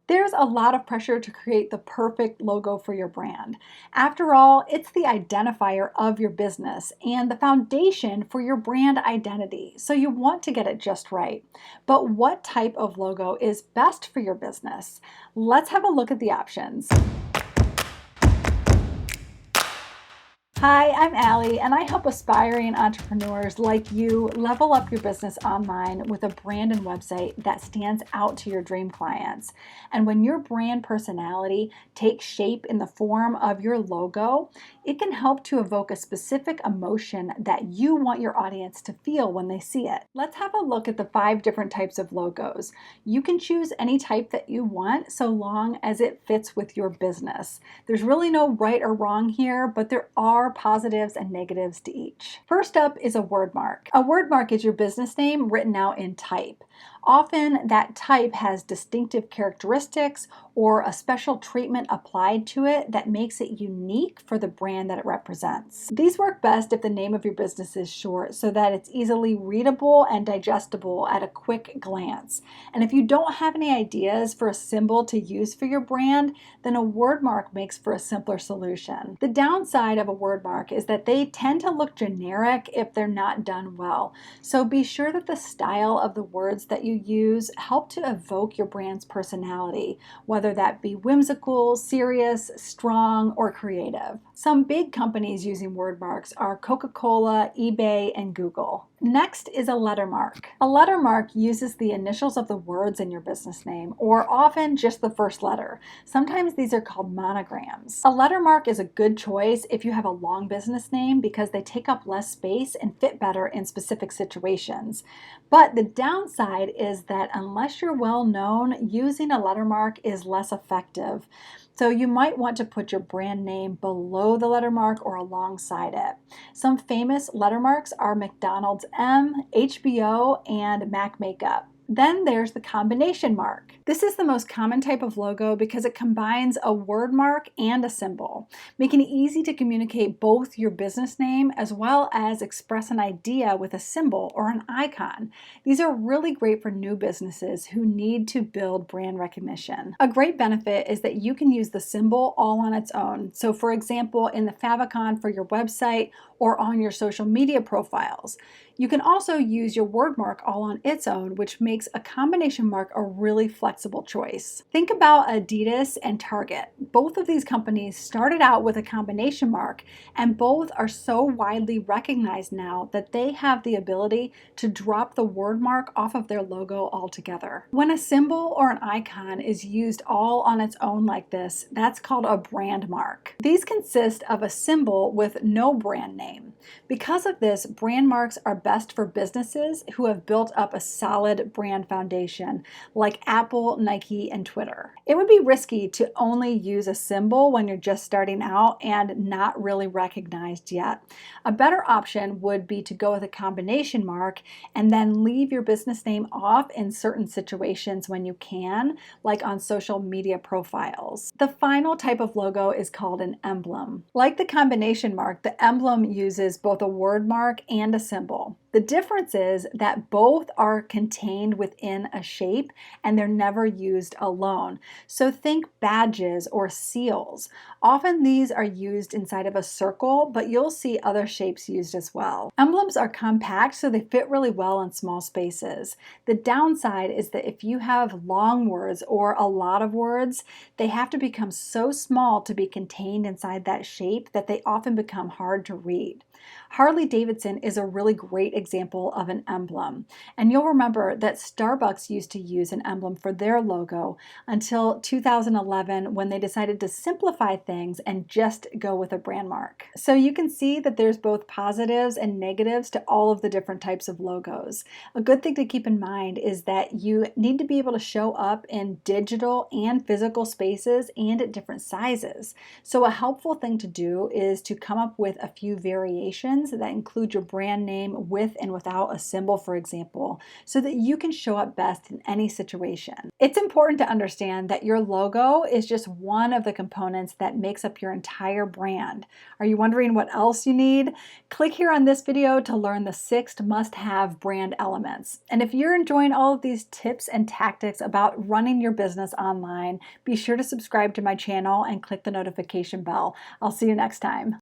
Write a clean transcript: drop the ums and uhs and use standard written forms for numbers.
There's a lot of pressure to create the perfect logo for your brand. After all, it's the identifier of your business and the foundation for your brand identity, so you want to get it just right. But what type of logo is best for your business? Let's have a look at the options. Hi, I'm Alli, and I help aspiring entrepreneurs like you level up your business online with a brand and website that stands out to your dream clients. And when your brand personality takes shape in the form of your logo, it can help to evoke a specific emotion that you want your audience to feel when they see it. Let's have a look at the 5 different types of logos. You can choose any type that you want so long as it fits with your business. There's really no right or wrong here, but there are positives and negatives to each. First up is a word mark. A word mark is your business name written out in type. Often that type has distinctive characteristics or a special treatment applied to it that makes it unique for the brand that it represents. These work best if the name of your business is short so that it's easily readable and digestible at a quick glance. And if you don't have any ideas for a symbol to use for your brand, then a word mark makes for a simpler solution. The downside of a word mark is that they tend to look generic if they're not done well. So be sure that the style of the words that you use help to evoke your brand's personality, whether that be whimsical, serious, strong, or creative. Some big companies using word marks are Coca-Cola, eBay, and Google. Next is a letter mark. A letter mark uses the initials of the words in your business name, or often just the first letter. Sometimes these are called monograms. A letter mark is a good choice if you have a long business name because they take up less space and fit better in specific situations. But the downside is that unless you're well known, using a letter mark is less effective. So you might want to put your brand name below the letter mark or alongside it. Some famous letter marks are McDonald's M, HBO, and Mac Makeup. Then there's the combination mark. This is the most common type of logo because it combines a word mark and a symbol, making it easy to communicate both your business name as well as express an idea with a symbol or an icon. These are really great for new businesses who need to build brand recognition. A great benefit is that you can use the symbol all on its own. So for example, in the favicon for your website or on your social media profiles. You can also use your word mark all on its own, which makes a combination mark a really flexible choice. Think about Adidas and Target. Both of these companies started out with a combination mark, and both are so widely recognized now that they have the ability to drop the word mark off of their logo altogether. When a symbol or an icon is used all on its own like this, that's called a brand mark. These consist of a symbol with no brand name. Because of this, brand marks are best for businesses who have built up a solid brand foundation, like Apple, Nike, and Twitter. It would be risky to only use a symbol when you're just starting out and not really recognized yet. A better option would be to go with a combination mark and then leave your business name off in certain situations when you can, like on social media profiles. The final type of logo is called an emblem. Like the combination mark, the emblem uses both a word mark and a symbol. The difference is that both are contained within a shape and they're never used alone. So think badges or seals. Often these are used inside of a circle, but you'll see other shapes used as well. Emblems are compact, so they fit really well in small spaces. The downside is that if you have long words or a lot of words, they have to become so small to be contained inside that shape that they often become hard to read. Harley-Davidson is a really great example of an emblem. And you'll remember that Starbucks used to use an emblem for their logo until 2011 when they decided to simplify things and just go with a brand mark. So you can see that there's both positives and negatives to all of the different types of logos. A good thing to keep in mind is that you need to be able to show up in digital and physical spaces and at different sizes. So a helpful thing to do is to come up with a few variations variations that include your brand name with and without a symbol, for example, so that you can show up best in any situation. It's important to understand that your logo is just one of the components that makes up your entire brand. Are you wondering what else you need? Click here on this video to learn the 6 must-have brand elements. And if you're enjoying all of these tips and tactics about running your business online, be sure to subscribe to my channel and click the notification bell. I'll see you next time.